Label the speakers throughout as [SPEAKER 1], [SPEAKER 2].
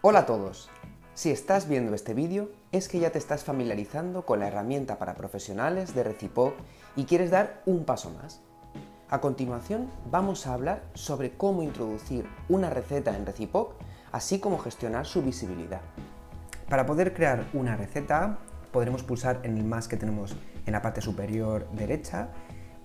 [SPEAKER 1] Hola a todos. Si estás viendo este vídeo es que ya te estás familiarizando con la herramienta para profesionales de Recipoc y quieres dar un paso más. A continuación vamos a hablar sobre cómo introducir una receta en Recipoc, así como gestionar su visibilidad. Para poder crear una receta podremos pulsar en el más que tenemos en la parte superior derecha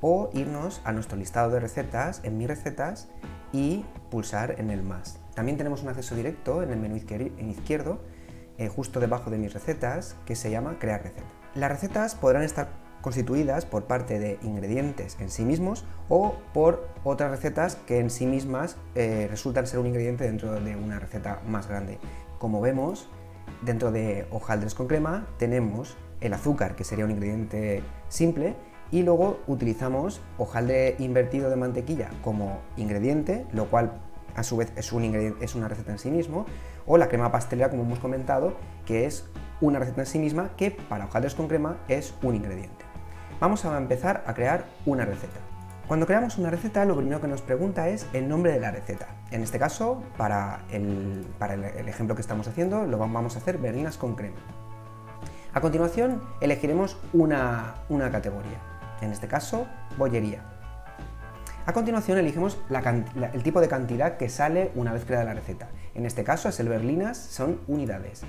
[SPEAKER 1] o irnos a nuestro listado de recetas, en mis recetas, y pulsar en el más. También tenemos un acceso directo en el menú izquierdo, justo debajo de mis recetas, que se llama Crear receta. Las recetas podrán estar constituidas por parte de ingredientes en sí mismos o por otras recetas que en sí mismas resultan ser un ingrediente dentro de una receta más grande. Como vemos, dentro de hojaldres con crema tenemos el azúcar, que sería un ingrediente simple, y luego utilizamos hojaldre invertido de mantequilla como ingrediente, lo cual a su vez es una receta en sí mismo, o la crema pastelera, como hemos comentado, que es una receta en sí misma que para hojaldres con crema es un ingrediente. Vamos a empezar a crear una receta. Cuando creamos una receta, lo primero que nos pregunta es el nombre de la receta. En este caso, para el ejemplo que estamos haciendo, lo vamos a hacer berlinas con crema. A continuación, elegiremos una categoría. En este caso, bollería. A continuación, elegimos el tipo de cantidad que sale una vez creada la receta. En este caso, es el berlinas, son unidades.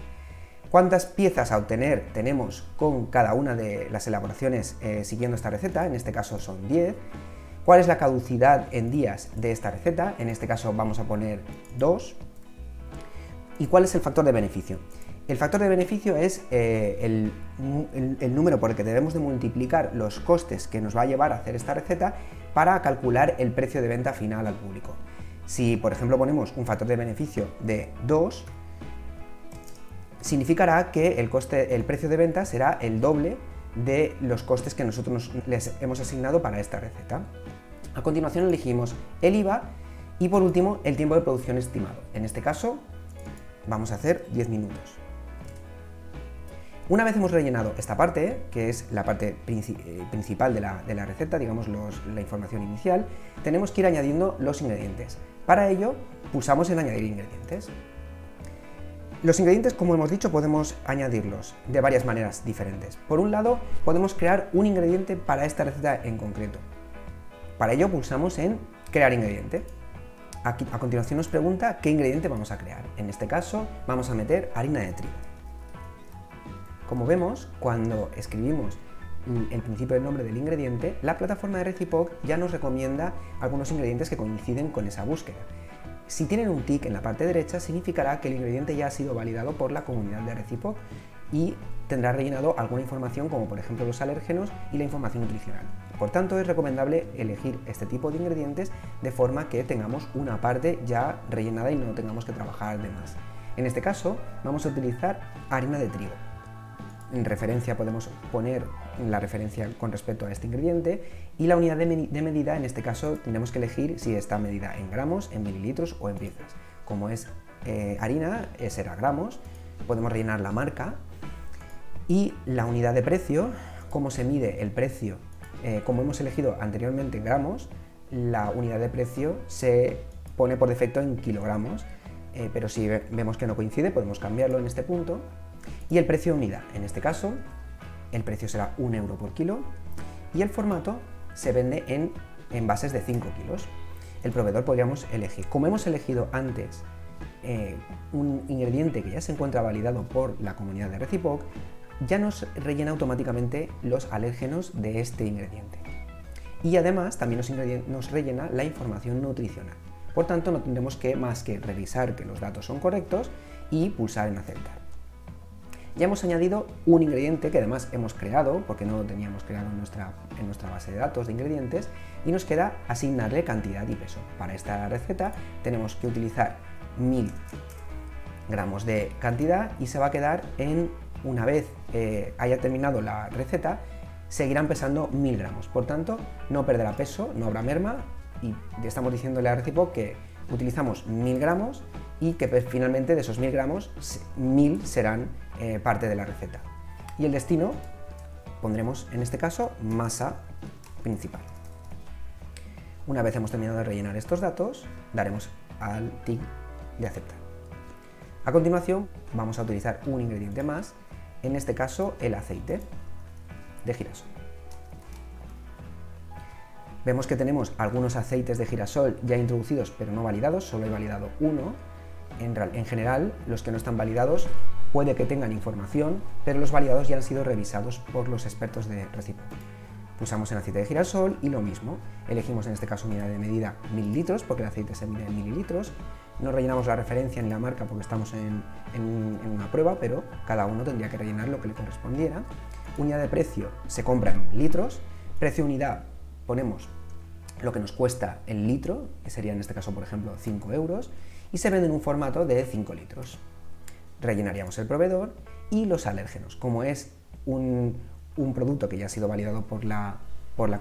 [SPEAKER 1] ¿Cuántas piezas a obtener tenemos con cada una de las elaboraciones siguiendo esta receta? En este caso son 10. ¿Cuál es la caducidad en días de esta receta? En este caso vamos a poner 2. ¿Y cuál es el factor de beneficio? El factor de beneficio es el número por el que debemos de multiplicar los costes que nos va a llevar a hacer esta receta para calcular el precio de venta final al público. Si, por ejemplo, ponemos un factor de beneficio de 2, significará que el precio de venta será el doble de los costes que nosotros les hemos asignado para esta receta. A continuación elegimos el IVA y, por último, el tiempo de producción estimado. En este caso vamos a hacer 10 minutos. Una vez hemos rellenado esta parte, que es la parte principal de la receta, digamos la información inicial, tenemos que ir añadiendo los ingredientes. Para ello, pulsamos en Añadir ingredientes. Los ingredientes, como hemos dicho, podemos añadirlos de varias maneras diferentes. Por un lado, podemos crear un ingrediente para esta receta en concreto. Para ello, pulsamos en Crear ingrediente. Aquí, a continuación nos pregunta qué ingrediente vamos a crear. En este caso, vamos a meter harina de trigo. Como vemos, cuando escribimos el principio del nombre del ingrediente, la plataforma de Recipoc ya nos recomienda algunos ingredientes que coinciden con esa búsqueda. Si tienen un tic en la parte derecha, significará que el ingrediente ya ha sido validado por la comunidad de Recipoc y tendrá rellenado alguna información, como por ejemplo los alérgenos y la información nutricional. Por tanto, es recomendable elegir este tipo de ingredientes de forma que tengamos una parte ya rellenada y no tengamos que trabajar de más. En este caso, vamos a utilizar harina de trigo. En referencia podemos poner la referencia con respecto a este ingrediente y la unidad de medida, en este caso tendremos que elegir si está medida en gramos, en mililitros o en piezas. Como es harina, será gramos, podemos rellenar la marca y la unidad de precio. Como se mide el precio, como hemos elegido anteriormente gramos, la unidad de precio se pone por defecto en kilogramos, pero si vemos que no coincide podemos cambiarlo en este punto. Y el precio de unidad, en este caso, el precio será 1 euro por kilo y el formato se vende en envases de 5 kilos. El proveedor podríamos elegir. Como hemos elegido antes un ingrediente que ya se encuentra validado por la comunidad de Recipoc, ya nos rellena automáticamente los alérgenos de este ingrediente. Y además también nos rellena la información nutricional. Por tanto, no tendremos más que revisar que los datos son correctos y pulsar en aceptar. Ya hemos añadido un ingrediente que además hemos creado, porque no lo teníamos creado en nuestra base de datos de ingredientes, y nos queda asignarle cantidad y peso. Para esta receta tenemos que utilizar 1000 gramos de cantidad y se va a quedar una vez haya terminado la receta, seguirán pesando 1000 gramos. Por tanto, no perderá peso, no habrá merma y estamos diciéndole a Recipoc que utilizamos 1000 gramos y que finalmente de esos 1000 gramos, 1000 serán parte de la receta. Y el destino pondremos, en este caso, masa principal. Una vez hemos terminado de rellenar estos datos, daremos al tic de aceptar. A continuación vamos a utilizar un ingrediente más, en este caso el aceite de girasol. Vemos que tenemos algunos aceites de girasol ya introducidos pero no validados, solo he validado uno. En general, los que no están validados puede que tengan información, pero los validados ya han sido revisados por los expertos de Reciproc. Pulsamos en aceite de girasol y lo mismo, elegimos en este caso unidad de medida mililitros, porque el aceite se mide en mililitros, no rellenamos la referencia ni la marca porque estamos en una prueba, pero cada uno tendría que rellenar lo que le correspondiera. Unidad de precio se compra en litros, precio unidad ponemos lo que nos cuesta el litro, que sería en este caso por ejemplo 5 euros, y se vende en un formato de 5 litros. Rellenaríamos el proveedor y los alérgenos. Como es un producto que ya ha sido validado por la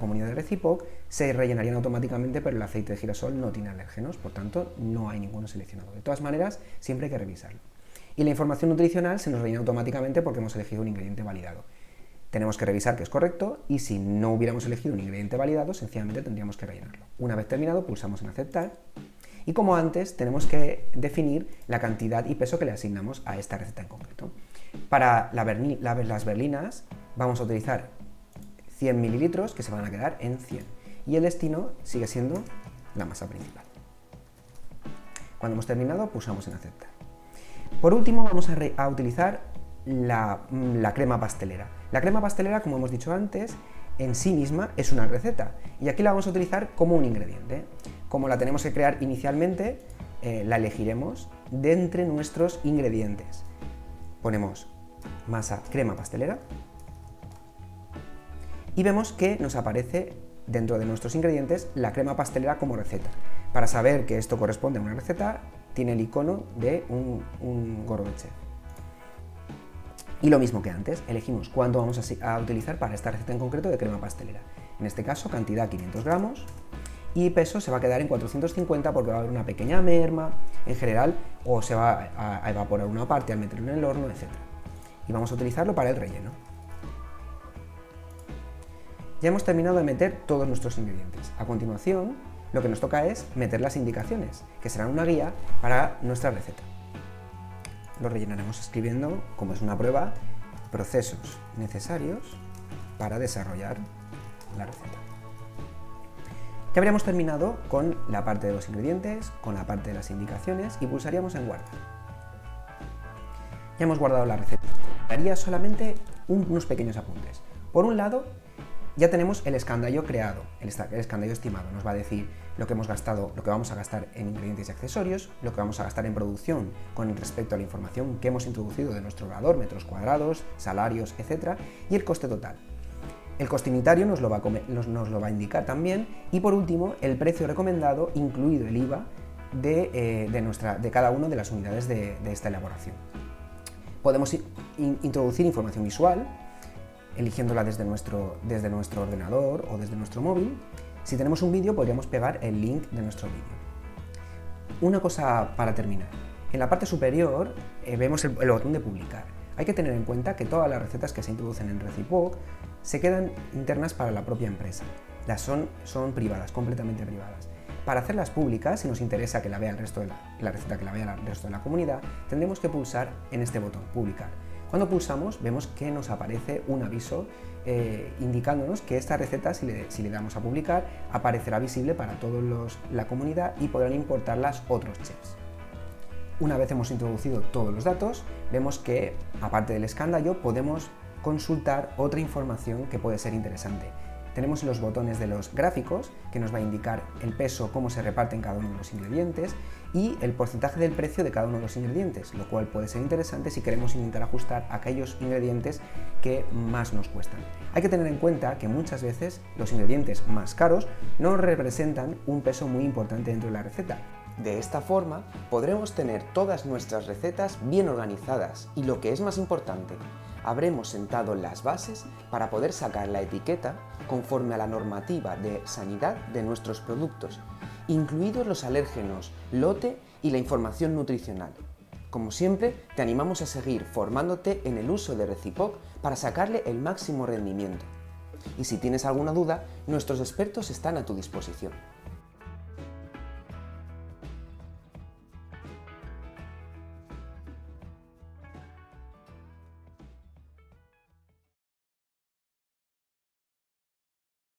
[SPEAKER 1] comunidad de Reciproc, se rellenarían automáticamente, pero el aceite de girasol no tiene alérgenos, por tanto no hay ninguno seleccionado. De todas maneras, siempre hay que revisarlo. Y la información nutricional se nos rellena automáticamente porque hemos elegido un ingrediente validado. Tenemos que revisar que es correcto y si no hubiéramos elegido un ingrediente validado, sencillamente tendríamos que rellenarlo. Una vez terminado, pulsamos en aceptar y como antes, tenemos que definir la cantidad y peso que le asignamos a esta receta en concreto. Para las berlinas vamos a utilizar 100 mililitros que se van a quedar en 100 y el destino sigue siendo la masa principal. Cuando hemos terminado, pulsamos en aceptar. Por último, vamos a utilizar la crema pastelera. La crema pastelera, como hemos dicho antes, en sí misma es una receta y aquí la vamos a utilizar como un ingrediente. Como la tenemos que crear inicialmente, la elegiremos de entre nuestros ingredientes. Ponemos masa crema pastelera y vemos que nos aparece dentro de nuestros ingredientes la crema pastelera como receta. Para saber que esto corresponde a una receta, tiene el icono de un gorro de chef. Y lo mismo que antes, elegimos cuánto vamos a utilizar para esta receta en concreto de crema pastelera. En este caso, cantidad 500 gramos y peso se va a quedar en 450 porque va a haber una pequeña merma en general o se va a evaporar una parte al meterlo en el horno, etc. Y vamos a utilizarlo para el relleno. Ya hemos terminado de meter todos nuestros ingredientes. A continuación, lo que nos toca es meter las indicaciones, que serán una guía para nuestra receta. Lo rellenaremos escribiendo, como es una prueba, procesos necesarios para desarrollar la receta. Ya habríamos terminado con la parte de los ingredientes, con la parte de las indicaciones y pulsaríamos en guardar. Ya hemos guardado la receta. Daría solamente unos pequeños apuntes. Por un lado, ya tenemos el escandallo creado, el escandallo estimado. Nos va a decir lo que hemos gastado, lo que vamos a gastar en ingredientes y accesorios, lo que vamos a gastar en producción con respecto a la información que hemos introducido de nuestro orador, metros cuadrados, salarios, etc. y el coste total. El coste unitario nos lo va a indicar también y por último el precio recomendado, incluido el IVA de cada una de las unidades de esta elaboración. Podemos introducir información visual, eligiéndola desde nuestro ordenador o desde nuestro móvil. Si tenemos un vídeo, podríamos pegar el link de nuestro vídeo. Una cosa para terminar. En la parte superior vemos el botón de publicar. Hay que tener en cuenta que todas las recetas que se introducen en Reciproc se quedan internas para la propia empresa. Son privadas, completamente privadas. Para hacerlas públicas, si nos interesa que la vea el resto de la receta, que la vea el resto de la comunidad, tendremos que pulsar en este botón, publicar. Cuando pulsamos vemos que nos aparece un aviso indicándonos que esta receta, si le damos a publicar, aparecerá visible para toda la comunidad y podrán importarlas otros chefs. Una vez hemos introducido todos los datos, vemos que, aparte del escandallo, podemos consultar otra información que puede ser interesante. Tenemos los botones de los gráficos, que nos va a indicar el peso, cómo se reparten cada uno de los ingredientes y el porcentaje del precio de cada uno de los ingredientes, lo cual puede ser interesante si queremos intentar ajustar aquellos ingredientes que más nos cuestan. Hay que tener en cuenta que muchas veces los ingredientes más caros no representan un peso muy importante dentro de la receta. De esta forma, podremos tener todas nuestras recetas bien organizadas y, lo que es más importante, habremos sentado las bases para poder sacar la etiqueta conforme a la normativa de sanidad de nuestros productos, incluidos los alérgenos, lote y la información nutricional. Como siempre, te animamos a seguir formándote en el uso de Reciproc para sacarle el máximo rendimiento. Y si tienes alguna duda, nuestros expertos están a tu disposición.